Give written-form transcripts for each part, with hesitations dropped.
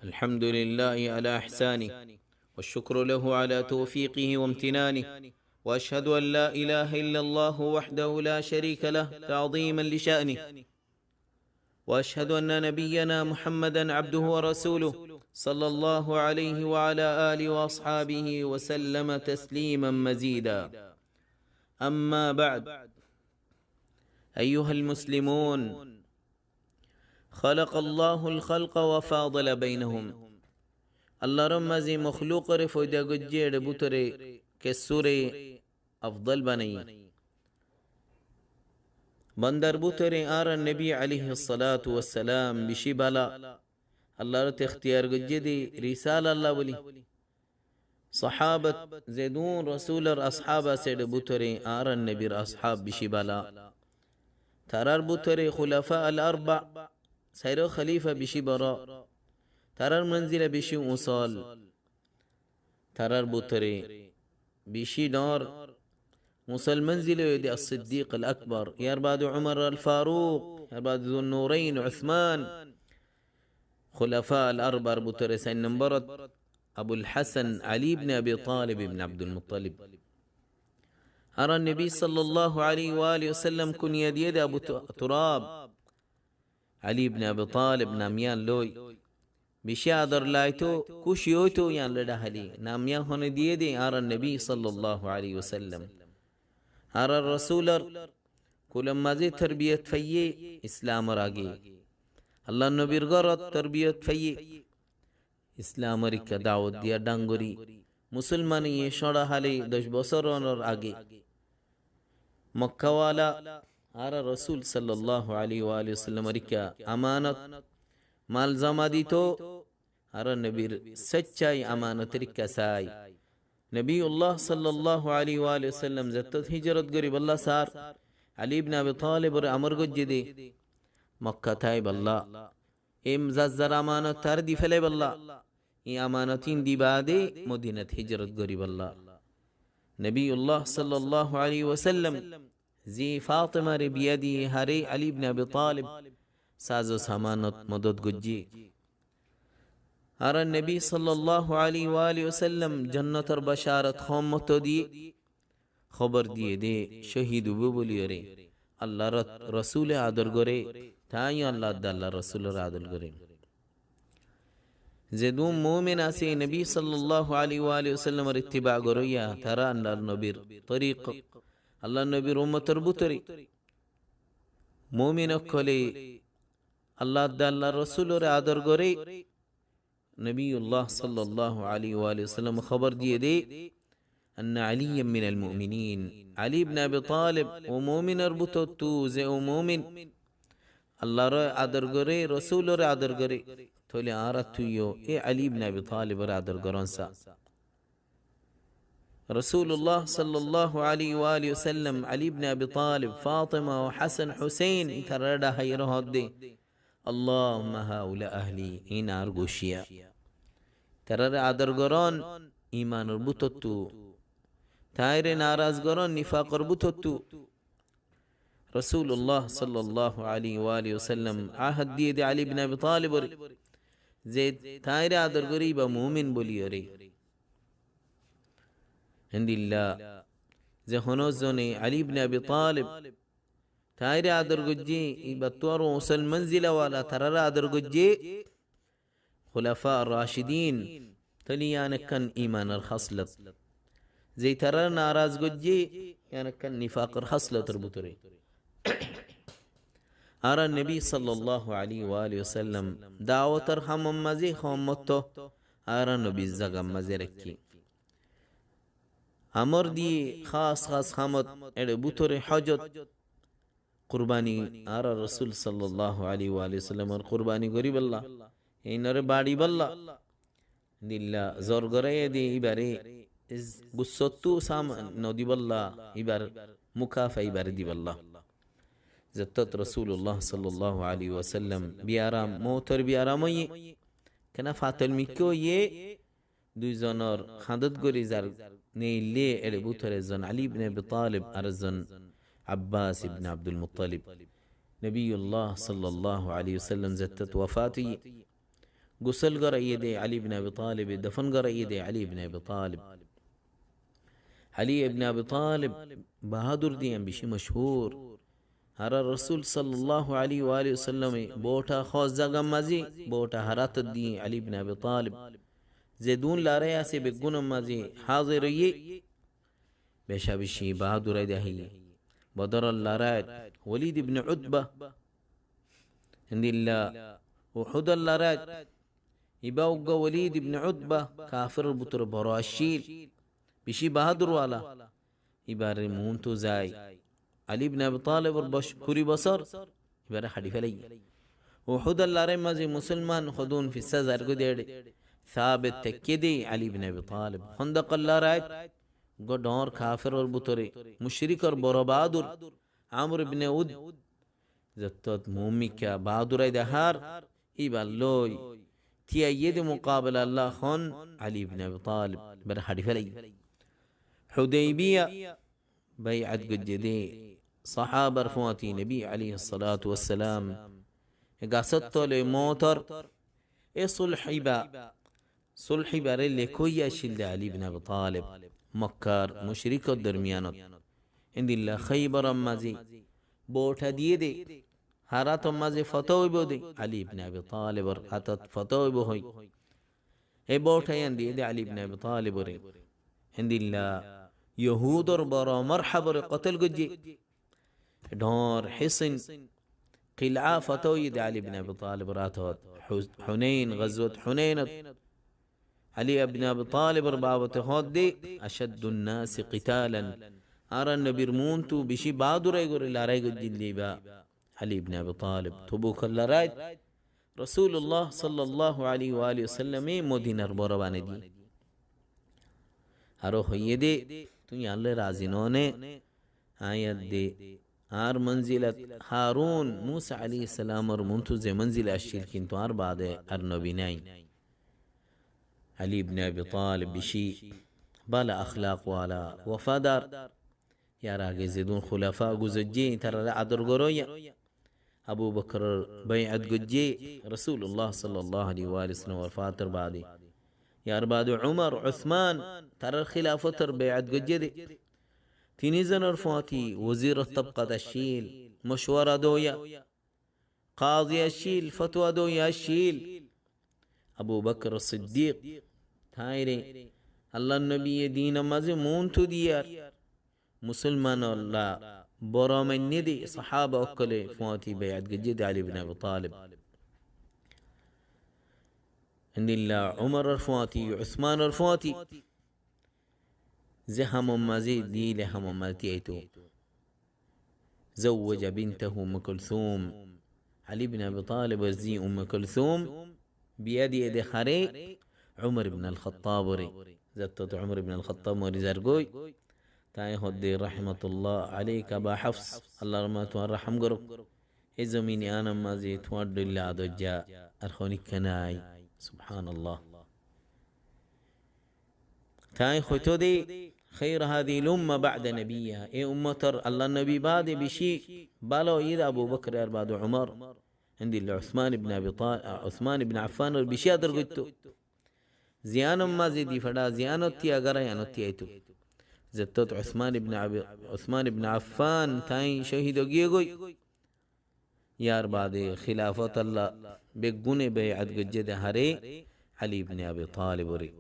الحمد لله على إحسانه، والشكر له على توفيقه وامتنانه، وأشهد أن لا إله إلا الله وحده لا شريك له تعظيما لشأنه، وأشهد أن نبينا محمدا عبده ورسوله صلى الله عليه وعلى آله وأصحابه وسلم تسليما مزيدا. أما بعد، أيها المسلمون، خلق الله الخلق وفاضل بينهم. الله رمزي مخلوق رفودا قجير بطري كسوري أفضل بني بندر بطري آر النبي عليه الصلاة والسلام بشي بلا الله رت اختيار قجدي رسالة الله ولي صحابة زيدون رسول أصحاب سيد بطري آر النبي أصحاب بشي بلا ترار بطري خلفاء الأربع سيرو خليفة بشي براء ترار منزل بشي أصال ترار بطري بشي نار مسل منزل يدي الصديق الأكبر يرباد عمر الفاروق يرباد ذو النورين عثمان خلفاء الأربع بطري سننبرد أبو الحسن علي بن أبي طالب بن عبد المطلب. أرى النبي صلى الله عليه وآله وسلم كن يد أبو تراب علي بن أبي طالب ناميان لوي بشادر لايتو كوشيوتو يان لدهلي ناميان هون ديدي. أرى النبي صلى الله عليه وسلم أرى الرسول كل ما زي تربية فيه إسلام راقي الله النبي غرط تربية فيه إسلام ريكا دعوت ديا دانغوري مسلماني يشورا حالي 10 বছরের আগে মক্কাওয়ালা আর রাসূল সাল্লাল্লাহু আলাইহি ওয়া আলিহি ওয়াসাল্লাম রিকা আমানত মাল জমা দিত আর নবীর সচ্চাই আমানত রিকা সাই নবীউল্লাহ সাল্লাল্লাহু আলাইহি ওয়া আলিহি ওয়াসাল্লাম যত হিজরত গরি বল্লা সার আলী ইবনে আবি তালিব এর আমর গজ্জিদে মক্কা তাই বল্লা এম জাজ্জার আমানত তার দি ফেলে বল্লা ই আমানতিন দিবাদে মদিনাত হিজরত গরি বল্লা নবীউল্লাহ সাল্লাল্লাহু আলাইহি ওয়াসাল্লাম জি ফাতিমা রে বিয়াদি হারে আলী ইবনে আবি তালিব সাজো সামানত মদদ গজ্জি আর নবী সাল্লাল্লাহু আলাইহি ওয়া আলিহি ওয়াসাল্লাম জান্নাতের বাশারত খমত দিয়ে খবর দিয়ে দে শহীদ হবো বলিও রে আল্লাহর রাসূল আদর করে তাই আল্লাহ আল্লাহ রাসূলের আদর করে যেদু মুমিন আছে নবী সাল্লাল্লাহু আলাইহি ওয়া আলিহি ওয়াসাল্লামের ইত্তিবা গরিয়া তারা আল্লাহর নবীর তরিক আল্লাহর নবীর উম্মতের বুতরি মুমিন কলে আল্লাহ আল্লাহর রাসূলের আদর করে নবীউল্লাহ সাল্লাল্লাহু আলাইহি ওয়া আলিহি ওয়াসাল্লাম খবর দিয়ে দে أن علي من المؤمنين علي بن أبي طالب ومؤمن أربطه زي ومؤمن الله را عدر غري رسول را عدر غري تولي آرتويو إيه علي بن أبي طالب را عدر غرانسا رسول الله صلى الله عليه وآله وسلم علي بن أبي طالب فاطمة وحسن حسين تردا هيره دي اللهم هؤلاء أهلي إن أرغوشيا ترى عدر غران إيمان ربطتو تاير ناراز غران نفاق ربطتو رسول الله صلى الله عليه وآله وسلم عهد دي علي بن أبي طالب زيد تاير عدر غريبا مؤمن بوليوري عند الله زي هنوزوني علي بن أبي طالب تاير عدر غجي بطور وصل منزلة ولا ترى عدر غجي خلفاء الراشدين تليان كان إيمان الخصلة زي ترى ناراز غجي يعني كان نفاق الخصلة تربطري أرى النبي صلى الله عليه وآله وسلم دعوة ترحم مزي خمته أرى النبي زغم مزي ركي أمر دي خاص خمت إلى بطر حجت قرباني أرى الرسول صلى الله عليه وآله وسلم قرباني قريب الله إن ربادي بالله دللا زور غري دي إباري গুসত্তু সাম নদী বল্লা ইবার মুকাফা ইবার দি বল্লা যত্তত রাসূলুল্লাহ সাল্লাল্লাহু আলাইহি ওয়াসাল্লাম বিয়ারাম মোতর বিয়ারামই কেনা ফাতল মিকো ইয়ে দুইজনের খাদত গরি যার নেইলে এর বুতরে জন আলী ইবনে আবি তালিব আর জন আব্বাস ইবনে আব্দুল মুত্তালিব নবিউল্লাহ সাল্লাল্লাহু আলাইহি ওয়াসাল্লাম যত্তত ওয়াফাতি गुसल गराइए दे अली इब्न अबी तालिब, दफन गराइए दे अली इब्न अबी तालिब। अली इब्न अबी तालिब बहादुर दियां बिशी मशहूर। हरा रसूल सल्लल्लाहु अलैहि वसल्लम बोटा खौस जगह मजी बोटा हरात दी अली इब्न अबी तालिब जेदून लारे से बेगुन मजी हाजिर ये बेशा बिशी बहादुर दही बदर लारात वलीद इब्न उतबा इंदिल्ला उहुद लारात इबाउगा वलीद इब्न उतबा काफिर बुतर बराशील बिशी बहादुर वाला इबारे मुन तो जाय अली इब्न अबी तालिब और बशकुरी बसर इबारे हडी फलाई उहुद लारे मजी मुसलमान खुदून फिस्सा जरगो देड़े साबित तक्यदे अली इब्न अबी तालिब खंदक लारात गोडोर काफिर और बुतरे मुशरिक और बरो बहादुर आमर इब्न उद जत्तत मुमिका बहादुर दहार इबाल्लोय थिया यद मुकाबल अल्लाह खान अली इब्न अबी तालिब बर हडी फलाई हुदैबिया बैअत गुजदे सहाबा रफवाती नबी अलैहिस्सलातु वस्सलाम गासत्तोले मोतर ए सुल्हिबा रे लेकोया शिल्द अली इब्न अबी तालिब मक्कार मुशरिक दरमियानत इंदिल्ला खैबर मजी बोठा दिए दे हारात मजी फतोय बोदे अली इब्न अबी तालिब और अतत फतोय बोहोय ए बोठा यन दिए दे अली इब्न अबी तालिब रे इंदिल्ला यहूद और बरा मरहब रे कत्ल गुजे ढोर हिसन किला फतोय दे अली इब्न अबी तालिब रातोत हुनैन गज़वत हुनैन अली इब्न अबी तालिब और बाबत होद दे अशद्दुन नास क़ितालन आरा नबीर मून तू बिशी बहादुर गोरे लाराय गुजिल्लीबा अली इब्न अबी तालिब तुबुक लाराय रसूलुल्लाह सल्लल्लाहु अलैहि वसल्लम मदीनार बरबाने दी आरो होये दे तू याल्ले राजिनोने आयत दे आर मंजिलत हारून मूसा अलैहिस्सलाम और मुंतुजे मंजिल अशिल किंतु आर बादे अर नबी नाई अली इब्न अबी तालिब बिशी बाला अखलाक वाला वफादार यार आगे ज़िदून खुलफा गुज़ज्जे तरह आदर गरोया अबू बकर बैअत गुज्जे रसूलुल्लाह सल्लल्लाहु अलैहि वसल्लम वफातर बादी यार बाद उमर उस्मान तरह खिलाफतर बैअत गुज्जे दे तीनी जन अरफाती वज़ीर तबका अशील मशवरा दोया काज़ी अशील फतवा दोया अशील अबू बकर सिद्दीक थायरे अल्लाह नबी दीन मज़े मून तो दियार मुसलमान अल्लाह बरा में निदि सहाबा अक्ले फाती बैअत गज्जिद अली इब्न अबी तालिब इंदिल्ला उमर अरफाती उस्मान अरफाती زهم مزيد دي لهم ماتيتو زوج بنته أم كلثوم علي بن أبي طالب وزي أم كلثوم بيد يد خري عمر بن الخطاب زتت عمر بن الخطاب ورزرقوي تاي هدي رحمة الله عليك أبا حفص الله رحمة ورحم قرب إذا مني أنا ما زيت ورد الله عدو جاء أرخوني كناي سبحان الله تاي خوتو دي خير هذه الأمة بعد نبيها إيه أمة الله النبي بعد بشيء بالو إذا أبو بكر بعد عمر عندي عثمان بن أبي طالب عثمان بن عفان بشيء أدر قلتو زيان ما زيدي فدا زيانتي أجر يانتي أيتو زتت عثمان بن عفان تاي شهيد جيجوي يار بعد خلافة الله بجون بيعت جد هري علي بن أبي طالب وري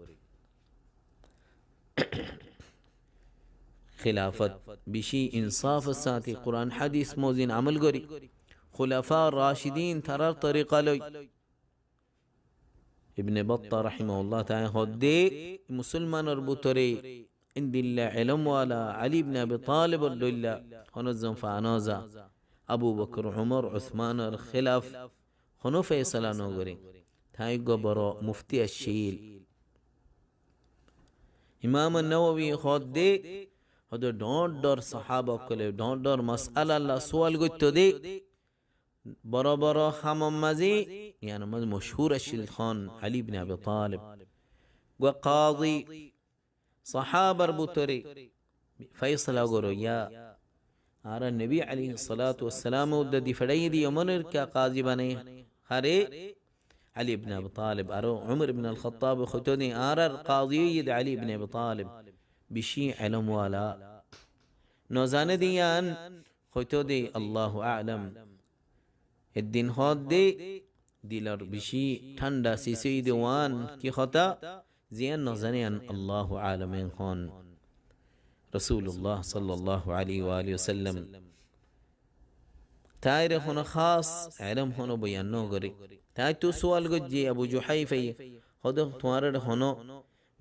خلافت بشي انصاف الساتي قرآن حديث موزين عمل قري خلفاء الراشدين ترى طريقة لي ابن بطة رحمه الله تعالى هدي مسلمان البطري عند الله علم ولا علي بن أبي طالب الله هنزم فعنازا أبو بكر عمر عثمان الخلاف هنو فيصلا نوغري تاي قبرو مفتي الشيل امام النووي هدي هذا دون دور صحابة كله دون دور مسألة الله سؤال قلت دي برا برا حمام مزي يعني مشهور الشيخان علي بن أبي طالب وقاضي صحابة ربطري فيصل أقول يا أرى النبي عليه الصلاة والسلام وددي فريدي يمنر كقاضي بني هري علي بن أبي طالب أرو عمر بن الخطاب ختوني آرر قاضي علي بن أبي طالب بشي علم ولا نوزان ديان ختودي الله أعلم الدين خود دي দিলর বেশি ঠান্ডা সিসি দেওয়ান কি খতা জিয়ান নজানিয়ান আল্লাহু আলামিন হন রাসূলুল্লাহ সাল্লাল্লাহু আলাইহি ওয়া আলিহি ওয়াসাল্লাম তাইরে হন খাস ইলম হন বয়ান নগরি তাই তো সওয়াল গজি আবু জুহাইফা হদ তোমার হন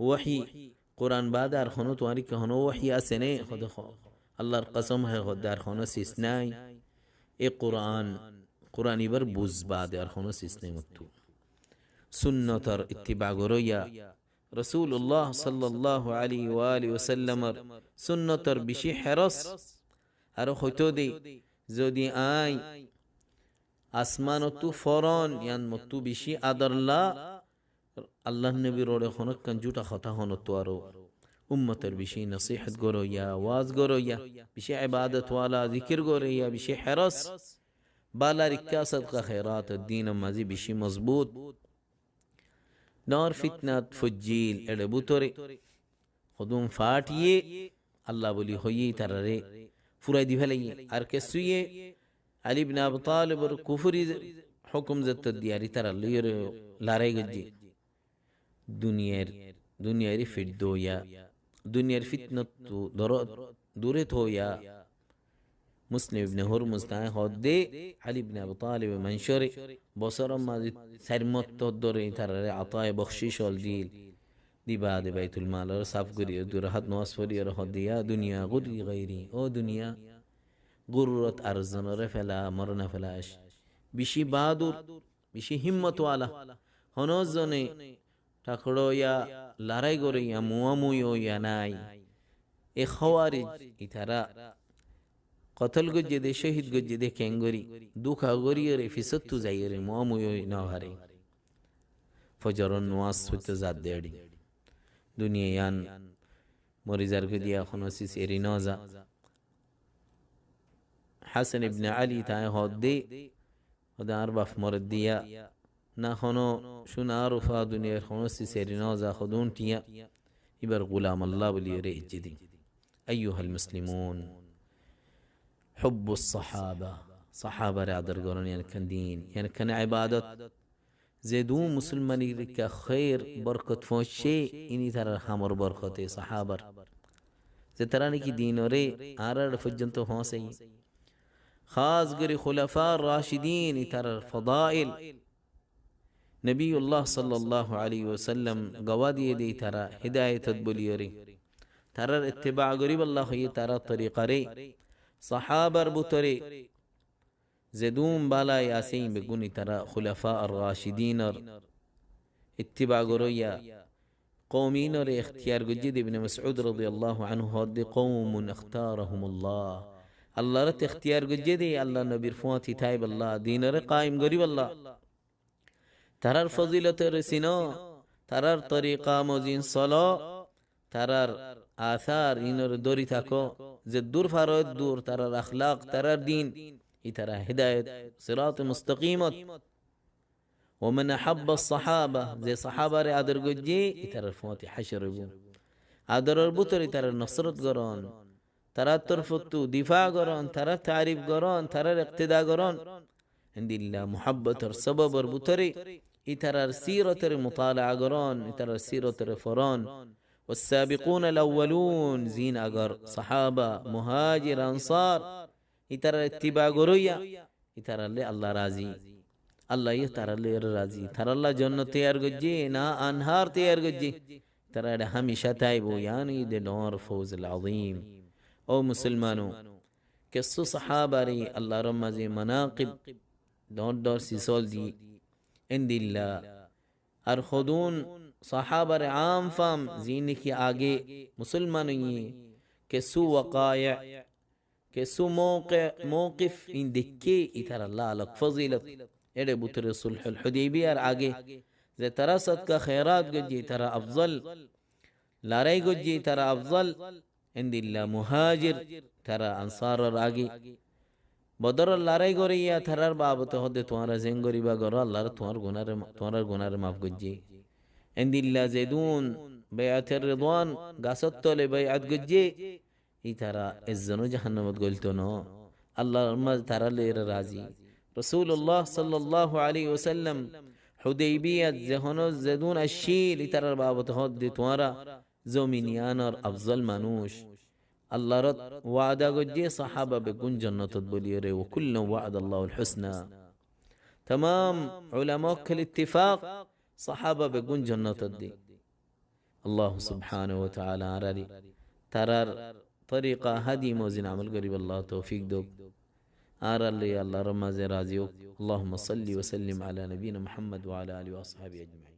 ওহী কুরআন বাদার হন তোমার কি হন ওহী আসেনে হদ আল্লাহর কসম হে খোদার হন সিসনাই এ কুরআন ইবার বুঝ বাদে আর হন সিসনে মতু সুন্নতর ইত্তিবা গরইয়া রাসূলুল্লাহ সাল্লাল্লাহু আলাইহি ওয়া আলিহি ওয়াসাল্লামর সুন্নতর বেশি হেরস আর হইতো দে যদি আই আসমানতু ফরন ইয়ান মতু বেশি আদরলা আল্লাহ নবীর ওরে হনক কঞ্জুটা কথা হন তো আরো উম্মতের বেশি নসিহত গরইয়া ওয়াজ গরইয়া বেশি ইবাদত ওয়ালা জিকির গরইয়া বেশি হেরস بالا ركا صدقة خيرات الدين مازي بشي مظبوط نار فتنة فجيل اربو توري خدوم فاتيه الله بولي خوي ترري فرا دي فلي اركسويه علي بن ابي طالب كفري حكم زت الدياري ترى لير لاري گجي دنيا ري فدويا دنيا فتنة دورت هويا مسلم ابن هرمز تاعي خدي علي بن ابي طالب منشري بصر ما سرمت تدري ترى عطاء بخشيش والديل دي بعد بيت المال صاف غري درهات نواسفري رهدي يا دنيا غري غيري او دنيا غرت ارزنا رفلا مرنا فلاش بشي بادر بشي همت والا هنوزني تاكڑو يا لارای گوري يا موامو يا ناي اي خوارج اترا قتل گجه ده شهید گجه ده کنگوری دوکا گوری ره فیصد تو زیره مواموی ناهره فجران نواس فت زاد دیڑی دنیا یان مریزار گدیا خناسی سیری نازا حسن ابن علی تای خود دی خدا عرباف مرد دیا نا خنو شون عرفا دنیا خناسی سیری نازا خودون تیا ایبر غلام الله بلی ره جدی ایوها المسلمون حب الصحابة صحابة رادر قرن يعني كان دين يعني كان عبادة زيدون مسلماني ركا خير بركة فوشي إني ترى حمر بركة صحابة زتراني كي دين وري آرار فجنتو هوسي خاص قري خلفاء الراشدين ترى الفضائل نبي الله صلى الله عليه وسلم قوادي دي ترى هداية تدبليري ترى اتباع قريب الله ترى طريق ري صحابر بطري زدون بالا ياسين بقوني ترى خلفاء الراشدين اتباع قرويا قومين اختيار جديد ابن مسعود رضي الله عنه هاد قوم اختارهم الله الله رت اختيار جديد الله نبي رفواتي تايب الله دين قائم قريب الله ترى الفضيلة رسنا ترى الطريقة موزين صلاة ترى آثار إنر دوري تاكو زد دور فراد دور ترى الأخلاق ترى الدين ترى هداية صراط مستقيمة ومن أحب الصحابة زي صحابة أدر قجي ترى الفواتح حشر بو أدر البطر ترى النصرة قران ترى الترفض دفاع قران ترى التعريف قران ترى الاقتداء قران عند الله محبة السبب البطري ترى السيرة المطالعة قران ترى السيرة الفران والسابقون الأولون زين أجر صحابة مهاجر أنصار يترى اتباع قرية يترى اللي الله راضي الله يترى اللي راضي ترى الله جنة تيار جي نا أنهار تيار جي ترى ده هميشة تايبو يعني ده نور فوز العظيم أو مسلمانو كسو صحابة ري الله رمزي مناقب دور سيسول دي عند الله أرخدون صحابہ عام فام زین کی آگے مسلمان کہ سو وقائع کہ سو موقف ان دکے اتر اللہ لک فضیلت اڑے بطر صلح الحدیبیہ آگے زی ترى صدقہ خیرات گجی ترى افضل لارے گجی ترى افضل عند اللہ مہاجر ترى انصار آگے বদর লড়াই করিয়া থারার বাবত হদে তোমার জেং করিবা গর আল্লাহর তোমার গুনার মাফ গজ্জি এন্দিল্লা জেদুন বেয়াতের রিদওয়ান গাছত তলে বেয়াত গজ্জি ই তারা এজনও জাহান্নামত গলতো ন আল্লাহর মাঝ তারা লের রাজি রাসূলুল্লাহ সাল্লাল্লাহু আলাইহি ওয়াসাল্লাম হুদাইবিয়া যখন জেদুন আশিল ই তারার বাবত হদে তোমারা জমিনিয়ানর আফজল মানুষ আল্লাহর ওয়াদা গজ্জি সাহাবা বেগুন জান্নাতত বলিয়ে রে ওকুল্লু ওয়াদাল্লাহুল হুসনা तमाम उलमा के इत्तिफाक सहाबा बेगुन जन्नत दी अल्लाह सुब्हानहु व तआला आरारी तारार तरीका हदी मोजिन अमल करीब अल्लाह तौफीक दो आराली अल्लाह रमाज़े राजियो अल्लाहुम्मा सल्ली व सल्लिम अला नबीना मुहम्मद व अला आलिहि व अस्हाबिहि अजमईन।